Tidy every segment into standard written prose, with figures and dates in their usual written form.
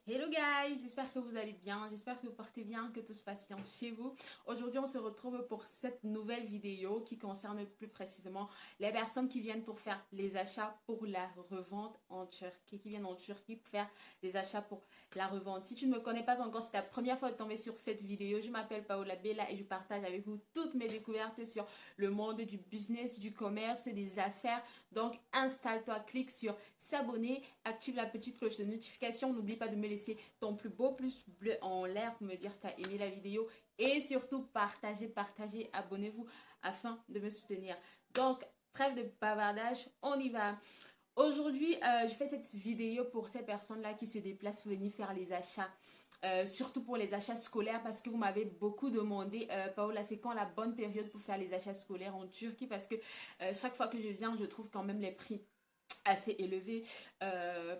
Hello guys, j'espère que vous allez bien, j'espère que vous portez bien, que tout se passe bien chez vous. Aujourd'hui, on se retrouve pour cette nouvelle vidéo qui concerne plus précisément les personnes qui viennent pour faire les achats pour la revente en Turquie, qui viennent en Turquie pour faire des achats pour la revente. Si tu ne me connais pas encore, c'est ta première fois de tomber sur cette vidéo, je m'appelle Paola Bella et je partage avec vous toutes mes découvertes sur le monde du business, du commerce, des affaires. Donc, installe-toi, clique sur s'abonner, active la petite cloche de notification, n'oublie pas de me laisser ton plus beau plus bleu en l'air pour me dire que tu as aimé la vidéo et surtout partagez, abonnez-vous afin de me soutenir. Donc, trêve de bavardage, on y va. Aujourd'hui, je fais cette vidéo pour ces personnes-là qui se déplacent pour venir faire les achats. Surtout pour les achats scolaires parce que vous m'avez beaucoup demandé, Paola, c'est quand la bonne période pour faire les achats scolaires en Turquie parce que chaque fois que je viens, je trouve quand même les prix assez élevé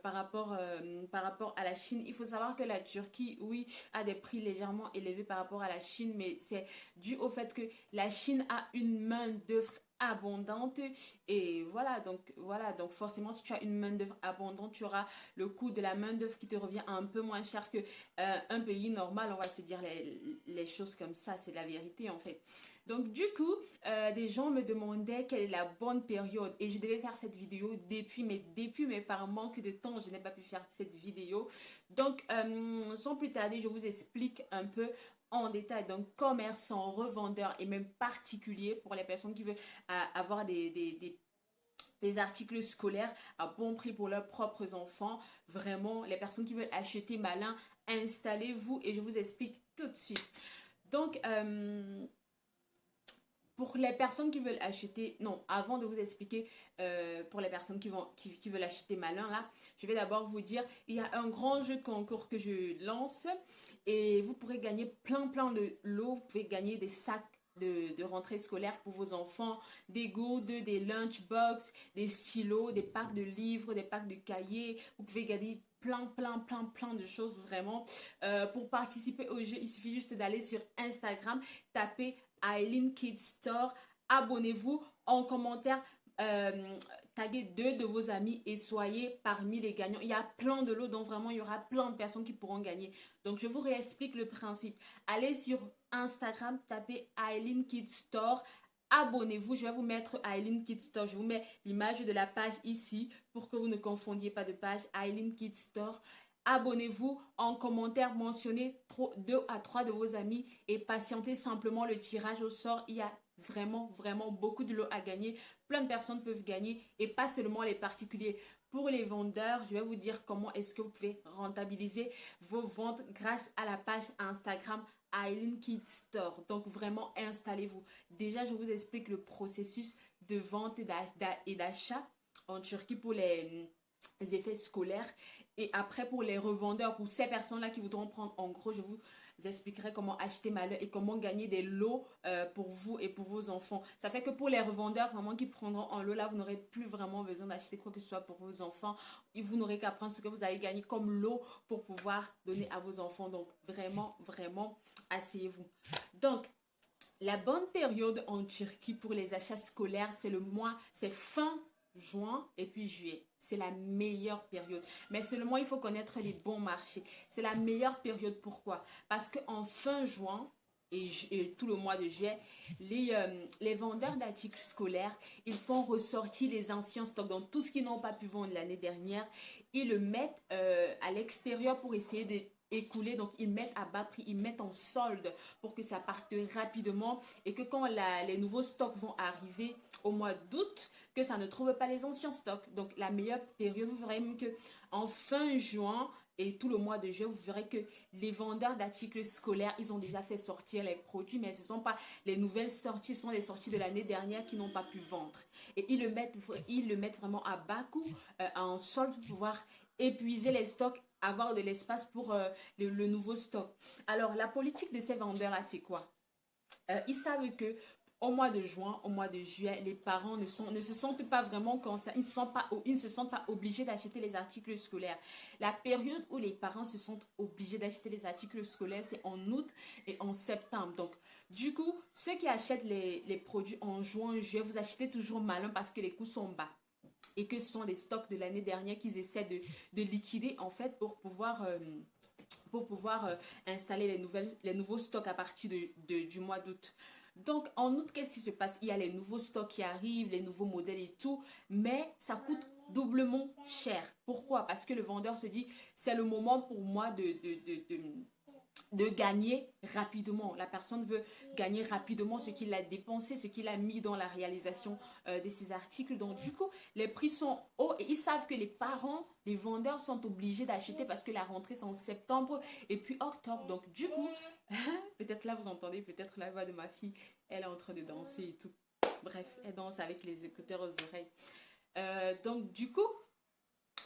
par rapport à la Chine. Il faut savoir que la Turquie, oui, a des prix légèrement élevés par rapport à la Chine, mais c'est dû au fait que la Chine a une main-d'œuvre abondante et voilà donc forcément si tu as une main d'œuvre abondante tu auras le coût de la main d'œuvre qui te revient un peu moins cher que un pays normal, on va se dire les choses comme ça, c'est la vérité en fait. Donc du coup des gens me demandaient quelle est la bonne période et je devais faire cette vidéo depuis mais par manque de temps je n'ai pas pu faire cette vidéo. Donc sans plus tarder je vous explique un peu en détail. Donc commerçants, revendeurs et même particuliers pour les personnes qui veulent avoir des articles scolaires à bon prix pour leurs propres enfants. Vraiment, les personnes qui veulent acheter malin, installez-vous et je vous explique tout de suite. Donc, pour les personnes qui veulent acheter, non, avant de vous expliquer pour les personnes qui veulent acheter malin, là, je vais d'abord vous dire, il y a un grand jeu de concours que je lance et vous pourrez gagner plein de lots, vous pouvez gagner des sacs de rentrée scolaire pour vos enfants, des gourdes, des lunchbox, des stylos, des packs de livres, des packs de cahiers, vous pouvez gagner plein de choses vraiment. Pour participer au jeu, il suffit juste d'aller sur Instagram, taper Aileen Kids Store. Abonnez-vous en commentaire. Taguez deux de vos amis et soyez parmi les gagnants. Il y a plein de lots, donc vraiment il y aura plein de personnes qui pourront gagner. Donc je vous réexplique le principe. Allez sur Instagram, tapez Aileen Kids Store. Abonnez-vous, je vais vous mettre Aileen Kids Store. Je vous mets l'image de la page ici pour que vous ne confondiez pas de page. Aileen Kids Store. Abonnez-vous en commentaire, mentionnez 2 à 3 de vos amis et patientez simplement le tirage au sort. Il y a vraiment beaucoup de lots à gagner. Plein de personnes peuvent gagner et pas seulement les particuliers. Pour les vendeurs, je vais vous dire comment est-ce que vous pouvez rentabiliser vos ventes grâce à la page Instagram Aileen Kids Store. Donc vraiment installez-vous. Déjà, je vous explique le processus de vente et d'achat en Turquie pour les effets scolaires. Et après, pour les revendeurs, pour ces personnes-là qui voudront prendre en gros, je vous expliquerai comment acheter malheur et comment gagner des lots pour vous et pour vos enfants. Ça fait que pour les revendeurs vraiment qui prendront en lot, là, vous n'aurez plus vraiment besoin d'acheter quoi que ce soit pour vos enfants. Et vous n'aurez qu'à prendre ce que vous avez gagné comme lot pour pouvoir donner à vos enfants. Donc, vraiment, asseyez-vous. Donc, la bonne période en Turquie pour les achats scolaires, c'est fin juin et puis juillet. C'est la meilleure période. Mais seulement, il faut connaître les bons marchés. C'est la meilleure période. Pourquoi? Parce qu'en fin juin et tout le mois de juillet, les vendeurs d'articles scolaires, ils font ressortir les anciens stocks. Donc, tout ce qu'ils n'ont pas pu vendre l'année dernière, ils le mettent à l'extérieur pour essayer de écouler, donc ils mettent à bas prix, ils mettent en solde pour que ça parte rapidement et que quand les nouveaux stocks vont arriver au mois d'août, que ça ne trouve pas les anciens stocks. Donc la meilleure période, vous verrez même que en fin juin et tout le mois de juillet, vous verrez que les vendeurs d'articles scolaires, ils ont déjà fait sortir les produits, mais ce ne sont pas les nouvelles sorties, ce sont les sorties de l'année dernière qui n'ont pas pu vendre. Et ils le mettent vraiment à bas coût, en solde pour pouvoir épuiser les stocks, avoir de l'espace pour le nouveau stock. Alors, la politique de ces vendeurs-là, c'est quoi? Ils savent que au mois de juin, au mois de juillet, les parents ne se sentent pas vraiment concernés, ils ne se sentent pas obligés d'acheter les articles scolaires. La période où les parents se sentent obligés d'acheter les articles scolaires, c'est en août et en septembre. Donc, du coup, ceux qui achètent les produits en juin, juillet, vous achetez toujours malin parce que les coûts sont bas. et que ce sont des stocks de l'année dernière qu'ils essaient de liquider en fait pour pouvoir installer les nouveaux stocks à partir du mois d'août. Donc, en août, qu'est-ce qui se passe? Il y a les nouveaux stocks qui arrivent, les nouveaux modèles et tout, mais ça coûte doublement cher. Pourquoi? Parce que le vendeur se dit, c'est le moment pour moi de gagner rapidement. La personne veut gagner rapidement ce qu'il a dépensé, ce qu'il a mis dans la réalisation de ses articles. Donc, du coup, les prix sont hauts et ils savent que les parents, les vendeurs sont obligés d'acheter parce que la rentrée, c'est en septembre et puis octobre. Donc, du coup, peut-être là, vous entendez peut-être la voix de ma fille. Elle est en train de danser et tout. Bref, elle danse avec les écouteurs aux oreilles. Donc, du coup,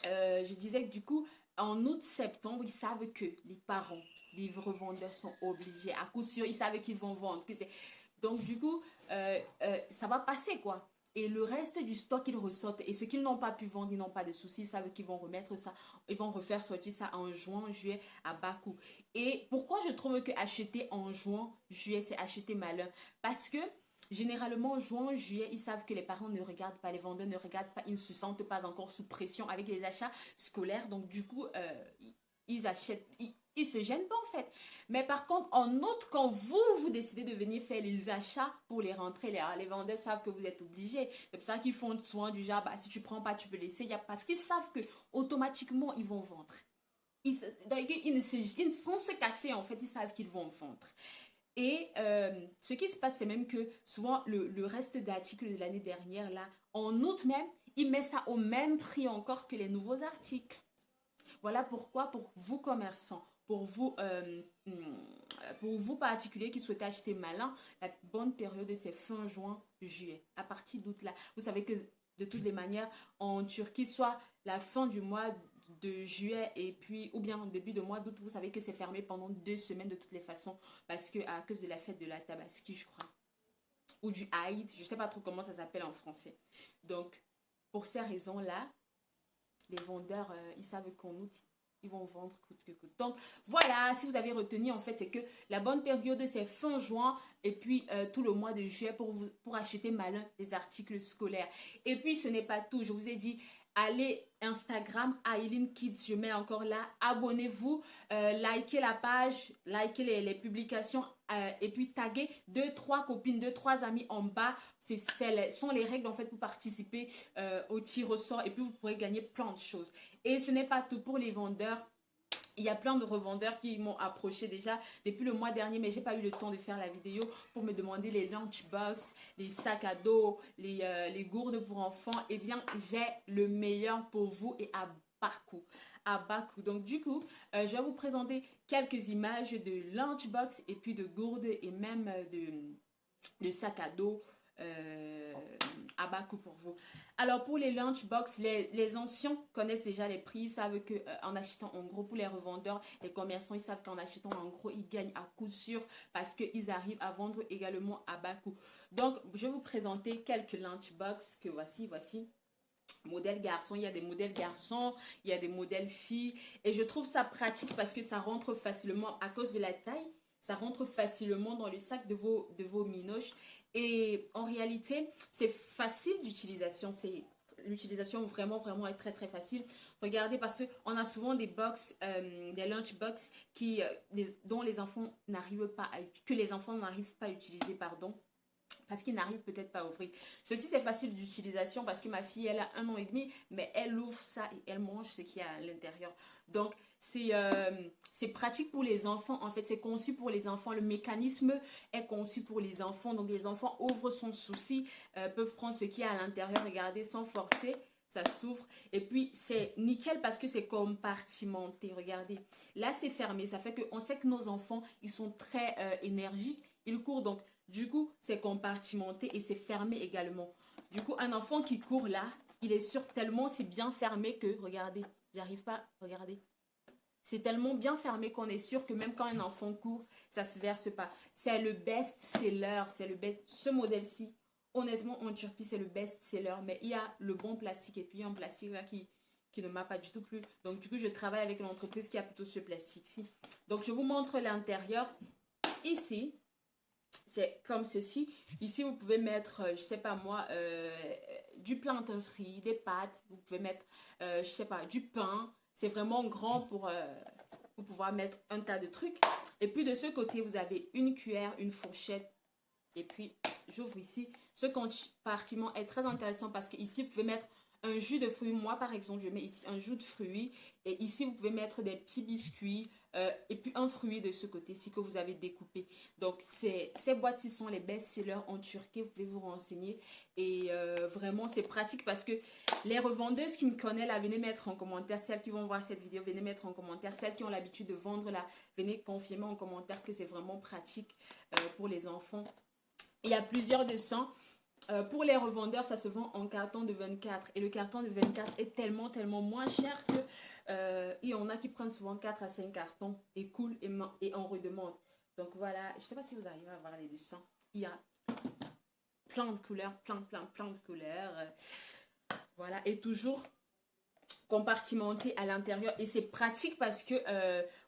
je disais que du coup, en août-septembre, ils savent que les parents, les revendeurs sont obligés. À coup sûr, ils savent qu'ils vont vendre. Donc, du coup, ça va passer, quoi. Et le reste du stock, ils ressortent. Et ce qu'ils n'ont pas pu vendre, ils n'ont pas de soucis. Ils savent qu'ils vont remettre ça. Ils vont refaire sortir ça en juin, juillet, à bas coût. Et pourquoi je trouve que acheter en juin, juillet, c'est acheter malin? Parce que généralement, juin, juillet, ils savent que les parents ne regardent pas, les vendeurs ne regardent pas, ils ne se sentent pas encore sous pression avec les achats scolaires. Donc, du coup, ils achètent, ils se gênent pas en fait. Mais par contre, en août, quand vous décidez de venir faire les achats pour les rentrées, les vendeurs savent que vous êtes obligés. C'est pour ça qu'ils font soin du genre, bah, si tu prends pas, tu peux laisser. Parce qu'ils savent que automatiquement, ils vont vendre. Donc, sans se casser, en fait, ils savent qu'ils vont vendre. Et ce qui se passe, c'est même que souvent, le reste d'articles de l'année dernière, là, en août même, ils mettent ça au même prix encore que les nouveaux articles. Voilà pourquoi, pour vous commerçants, pour vous particuliers qui souhaitez acheter malin, la bonne période, c'est fin juin, juillet. À partir d'août, là, vous savez que de toutes les manières, en Turquie, soit la fin du mois de juillet et puis ou bien au début de mois d'août, vous savez que c'est fermé pendant 2 semaines de toutes les façons parce que à cause de la fête de la Tabaski, je crois, ou du Aïd, je sais pas trop comment ça s'appelle en français. Donc pour ces raisons-là, les vendeurs ils savent qu'en août ils vont vendre coûte que coûte. Donc voilà, si vous avez retenu en fait, c'est que la bonne période c'est fin juin et puis tout le mois de juillet pour acheter malin les articles scolaires. Et puis ce n'est pas tout, je vous ai dit allez Instagram, Aileen Kids, je mets encore là, abonnez-vous, likez la page, likez les publications et puis taguez 2-3 copines, 2-3 amis en bas. Sont les règles en fait pour participer au tir au sort et puis vous pourrez gagner plein de choses. Et ce n'est pas tout pour les vendeurs. Il y a plein de revendeurs qui m'ont approché déjà depuis le mois dernier, mais j'ai pas eu le temps de faire la vidéo pour me demander les lunchbox, les sacs à dos, les gourdes pour enfants. Eh bien, j'ai le meilleur pour vous et à bas coût. À bas coût. Donc, du coup, je vais vous présenter quelques images de lunchbox et puis de gourdes et même de sacs à dos à bas coût pour vous. Alors pour les lunchbox, les anciens connaissent déjà les prix, ils savent que en achetant en gros, pour les revendeurs, les commerçants, ils savent qu'en achetant en gros, ils gagnent à coup sûr parce qu'ils arrivent à vendre également à bas coût. Donc je vais vous présenter quelques lunchbox que voici. Modèle garçon, il y a des modèles garçons, il y a des modèles filles et je trouve ça pratique parce que ça rentre facilement à cause de la taille. Ça rentre facilement dans le sac de vos minoches. Et en réalité, c'est facile d'utilisation. L'utilisation vraiment est très facile. Regardez parce qu'on a souvent des box, des lunchbox dont les enfants n'arrivent pas que les enfants n'arrivent pas à utiliser, pardon. Parce qu'ils n'arrivent peut-être pas à ouvrir. Ceci, c'est facile d'utilisation parce que ma fille, elle a 1 an et demi, mais elle ouvre ça et elle mange ce qu'il y a à l'intérieur. Donc, c'est pratique pour les enfants. En fait, c'est conçu pour les enfants. Le mécanisme est conçu pour les enfants. Donc, les enfants ouvrent sans souci, peuvent prendre ce qu'il y a à l'intérieur, regarder sans forcer. Ça s'ouvre. Et puis, c'est nickel parce que c'est compartimenté. Regardez. Là, c'est fermé. Ça fait qu'on sait que nos enfants, ils sont très énergiques. Ils courent. Donc, du coup, c'est compartimenté et c'est fermé également. Du coup, un enfant qui court là, il est sûr tellement c'est bien fermé que, regardez, j'arrive pas, regardez. C'est tellement bien fermé qu'on est sûr que même quand un enfant court, ça se verse pas. C'est le best-seller, ce modèle-ci. Honnêtement, en Turquie, c'est le best-seller. Mais il y a le bon plastique et puis il y a un plastique là qui ne m'a pas du tout plu. Donc, du coup, je travaille avec une entreprise qui a plutôt ce plastique-ci. Donc, je vous montre l'intérieur. Ici, c'est comme ceci. Ici, vous pouvez mettre, je sais pas moi, du plantain frit, des pâtes. Vous pouvez mettre, je sais pas, du pain. C'est vraiment grand pour pouvoir mettre un tas de trucs. Et puis de ce côté, vous avez une cuillère, une fourchette. Et puis, j'ouvre ici. Ce compartiment est très intéressant parce qu'ici, vous pouvez mettre un jus de fruits. Moi, par exemple, je mets ici un jus de fruits. Et ici, vous pouvez mettre des petits biscuits. Et puis, un fruit de ce côté-ci que vous avez découpé. Donc, ces boîtes-ci sont les best-sellers en Turquie. Vous pouvez vous renseigner. Et vraiment, c'est pratique parce que les revendeuses qui me connaissent, là, venez mettre en commentaire. Celles qui vont voir cette vidéo, venez mettre en commentaire. Celles qui ont l'habitude de vendre, là, venez confirmer en commentaire que c'est vraiment pratique pour les enfants. Il y a plusieurs de 100. Pour les revendeurs, ça se vend en carton de 24. Et le carton de 24 est tellement, tellement moins cher que il y en a qui prennent souvent 4 à 5 cartons et coulent et en redemandent. Donc voilà, je ne sais pas si vous arrivez à voir les 200. Il y a plein de couleurs, plein de couleurs. Voilà, et toujours compartimenté à l'intérieur. Et c'est pratique parce que,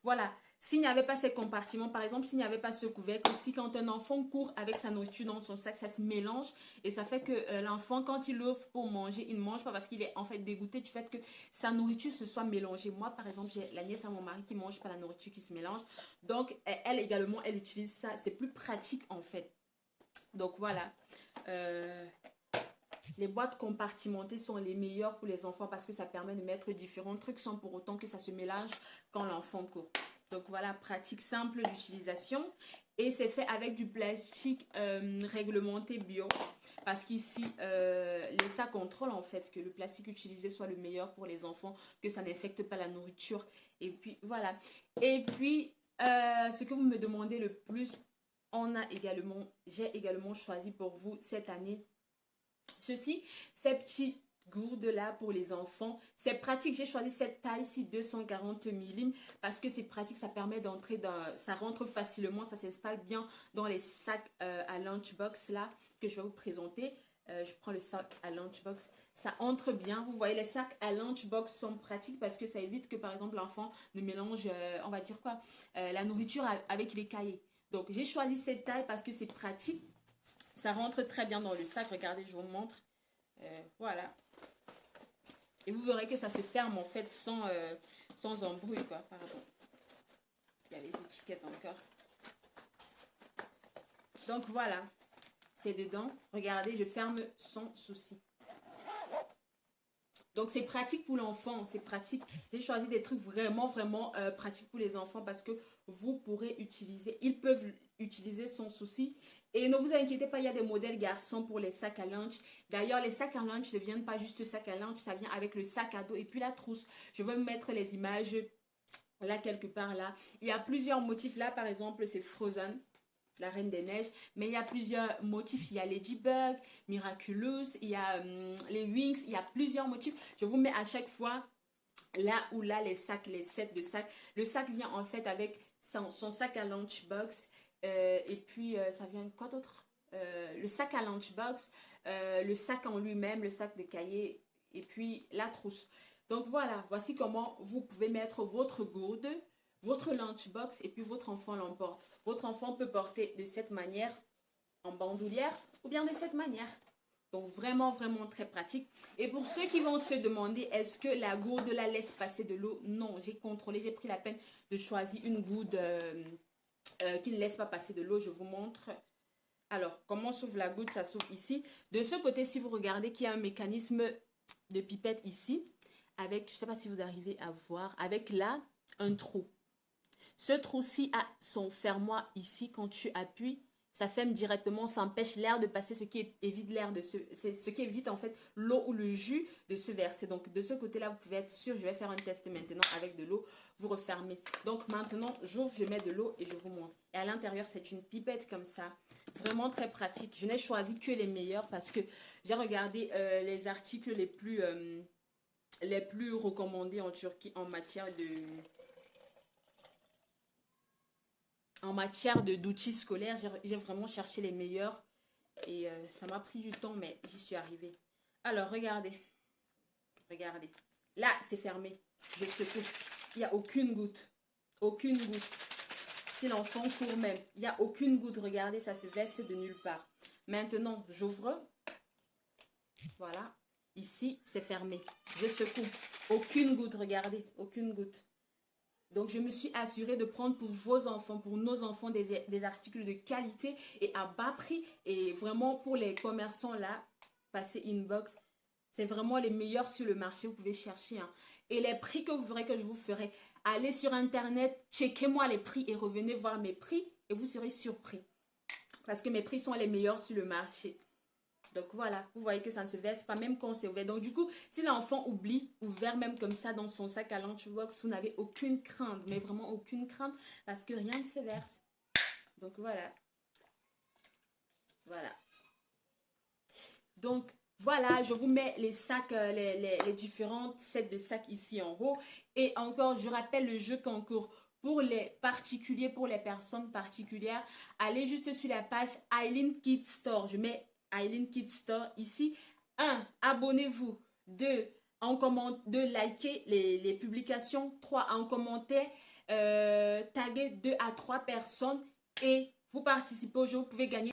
voilà, s'il n'y avait pas ces compartiments, par exemple, s'il n'y avait pas ce couvercle, aussi quand un enfant court avec sa nourriture dans son sac, ça se mélange et ça fait que l'enfant, quand il ouvre pour manger, il ne mange pas parce qu'il est en fait dégoûté du fait que sa nourriture se soit mélangée. Moi, par exemple, j'ai la nièce à mon mari qui ne mange pas la nourriture qui se mélange. Donc, elle également, elle utilise ça. C'est plus pratique en fait. Donc, voilà. Les boîtes compartimentées sont les meilleures pour les enfants parce que ça permet de mettre différents trucs sans pour autant que ça se mélange quand l'enfant court. Donc voilà, pratique simple d'utilisation. Et c'est fait avec du plastique réglementé bio. Parce qu'ici, l'État contrôle en fait que le plastique utilisé soit le meilleur pour les enfants, que ça n'infecte pas la nourriture. Et puis voilà. Et puis, ce que vous me demandez le plus, j'ai également choisi pour vous cette année ces petits gourdes là pour les enfants. C'est pratique, j'ai choisi cette taille-ci 240 mm parce que c'est pratique, ça permet d'entrer ça rentre facilement, ça s'installe bien dans les sacs à lunchbox là que je vais vous présenter. Je prends le sac à lunchbox, ça entre bien. Vous voyez, les sacs à lunchbox sont pratiques parce que ça évite que par exemple l'enfant ne mélange, on va dire quoi, la nourriture avec les cahiers. Donc j'ai choisi cette taille parce que c'est pratique. Ça rentre très bien dans le sac. Regardez, je vous montre. Voilà. Et vous verrez que ça se ferme en fait sans embrouille, quoi. Pardon. Il y a les étiquettes encore. Donc voilà. C'est dedans. Regardez, je ferme sans souci. Donc c'est pratique pour l'enfant, c'est pratique. J'ai choisi des trucs vraiment pratiques pour les enfants parce que vous pourrez utiliser, ils peuvent utiliser sans souci. Et ne vous inquiétez pas, il y a des modèles garçons pour les sacs à lunch. D'ailleurs, les sacs à lunch ne viennent pas juste sac à lunch, ça vient avec le sac à dos et puis la trousse. Je vais mettre les images là quelque part là. Il y a plusieurs motifs là, par exemple, c'est Frozen, la Reine des Neiges, mais il y a plusieurs motifs. Il y a Ladybug, Miraculous, il y a les Wings, il y a plusieurs motifs. Je vous mets à chaque fois là où là les sacs, les sets de sacs. Le sac vient en fait avec son sac à lunchbox et puis ça vient quoi d'autre, le sac à lunchbox, le sac en lui-même, le sac de cahier et puis la trousse. Donc voilà, voici comment vous pouvez mettre votre gourde, votre lunchbox et puis votre enfant l'emporte. Votre enfant peut porter de cette manière en bandoulière ou bien de cette manière. Donc vraiment très pratique. Et pour ceux qui vont se demander est-ce que la gourde la laisse passer de l'eau, non, j'ai contrôlé, j'ai pris la peine de choisir une gourde qui ne laisse pas passer de l'eau. Je vous montre. Alors, comment s'ouvre la gourde? Ça s'ouvre ici. De ce côté, si vous regardez qu'il y a un mécanisme de pipette ici, avec, je ne sais pas si vous arrivez à voir, avec là, un trou. Ce trou-ci a son fermoir ici. Quand tu appuies, ça ferme directement, ça empêche l'air de passer, ce qui évite l'air de ce qui évite en fait l'eau ou le jus de se verser. Donc de ce côté-là, vous pouvez être sûr, je vais faire un test maintenant avec de l'eau, vous refermez. Donc maintenant, j'ouvre, je mets de l'eau et je vous montre. Et à l'intérieur, c'est une pipette comme ça, vraiment très pratique. Je n'ai choisi que les meilleurs parce que j'ai regardé les articles les plus recommandés en Turquie en matière d'outils scolaires. J'ai vraiment cherché les meilleurs et ça m'a pris du temps, mais j'y suis arrivée. Alors, regardez. Regardez. Là, c'est fermé. Je secoue. Il n'y a aucune goutte. Aucune goutte. Si l'enfant court même, il n'y a aucune goutte. Regardez, ça se verse de nulle part. Maintenant, j'ouvre. Voilà. Ici, c'est fermé. Je secoue. Aucune goutte, regardez. Aucune goutte. Donc, je me suis assurée de prendre pour vos enfants, pour nos enfants, des articles de qualité et à bas prix. Et vraiment, pour les commerçants là, passez inbox. C'est vraiment les meilleurs sur le marché. Vous pouvez chercher. Hein. Et les prix que vous verrez que je vous ferai, allez sur Internet, checkez-moi les prix et revenez voir mes prix et vous serez surpris. Parce que mes prix sont les meilleurs sur le marché. Donc voilà, vous voyez que ça ne se verse pas même quand c'est ouvert. Donc du coup, si l'enfant oublie, ouvert même comme ça dans son sac à lunchbox, vous n'avez aucune crainte, mais vraiment aucune crainte parce que rien ne se verse. Donc voilà. Voilà. Donc voilà, je vous mets les sacs, les différents sets de sacs ici en haut. Et encore, je rappelle le jeu concours. Pour les particuliers, pour les personnes particulières, allez juste sur la page Aileen Kids Store. Je mets Aileen Kids Store ici. 1. Abonnez-vous. 2. Likez les publications. 3. En commentaire, taguez 2 à 3 personnes et vous participez au jeu. Vous pouvez gagner.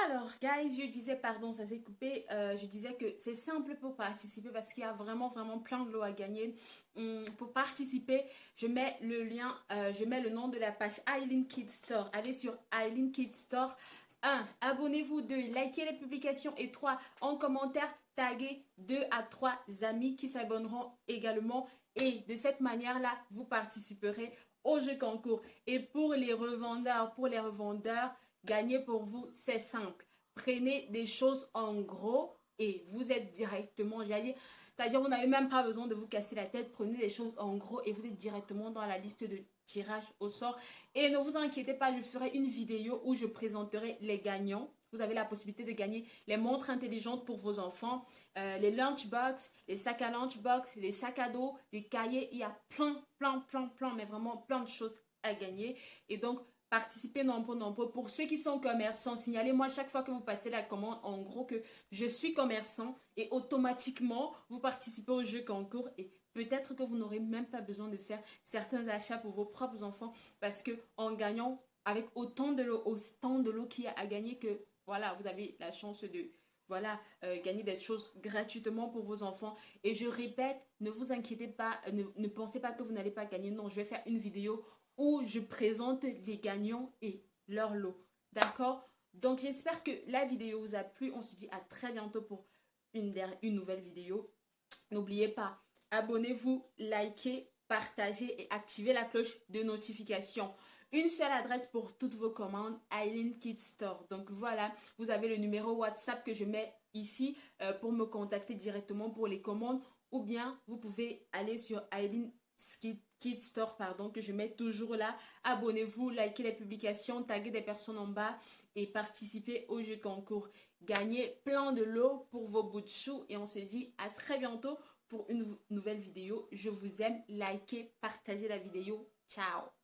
Alors, guys, je disais, pardon, ça s'est coupé. Je disais que c'est simple pour participer parce qu'il y a vraiment plein de lots à gagner. Pour participer, je mets le lien, je mets le nom de la page Aileen Kids Store. Allez sur Aileen Kids Store. 1. Abonnez-vous. 2. Likez les publications. Et 3. En commentaire, taguez 2 à 3 amis qui s'abonneront également. Et de cette manière-là, vous participerez au jeu concours. Et pour les revendeurs, gagner pour vous, c'est simple. Prenez des choses en gros et vous êtes directement, c'est-à-dire vous n'avez même pas besoin de vous casser la tête. Prenez des choses en gros et vous êtes directement dans la liste de tirage au sort. Et ne vous inquiétez pas, je ferai une vidéo où je présenterai les gagnants. Vous avez la possibilité de gagner les montres intelligentes pour vos enfants, les lunchbox, les sacs à lunchbox, les sacs à dos, les cahiers. Il y a plein, mais vraiment plein de choses à gagner. Et donc, participez nombreux. Pour ceux qui sont commerçants, signalez-moi chaque fois que vous passez la commande, en gros, que je suis commerçant et automatiquement, vous participez au jeu concours et peut-être que vous n'aurez même pas besoin de faire certains achats pour vos propres enfants parce que en gagnant avec autant de l'eau qu'il y a à gagner que voilà, vous avez la chance de gagner des choses gratuitement pour vos enfants. Et je répète, ne vous inquiétez pas, ne pensez pas que vous n'allez pas gagner. Non, je vais faire une vidéo où je présente les gagnants et leur lot. D'accord? Donc, j'espère que la vidéo vous a plu. On se dit à très bientôt pour une nouvelle vidéo. N'oubliez pas, abonnez-vous, likez, partagez et activez la cloche de notification. Une seule adresse pour toutes vos commandes, Aileen Kids Store. Donc voilà, vous avez le numéro WhatsApp que je mets ici pour me contacter directement pour les commandes. Ou bien, vous pouvez aller sur Aileen Kids Store, que je mets toujours là. Abonnez-vous, likez les publications, taguez des personnes en bas et participez au jeu concours. Gagnez plein de lots pour vos bouts de choux et on se dit à très bientôt pour une nouvelle vidéo. Je vous aime, likez, partagez la vidéo. Ciao!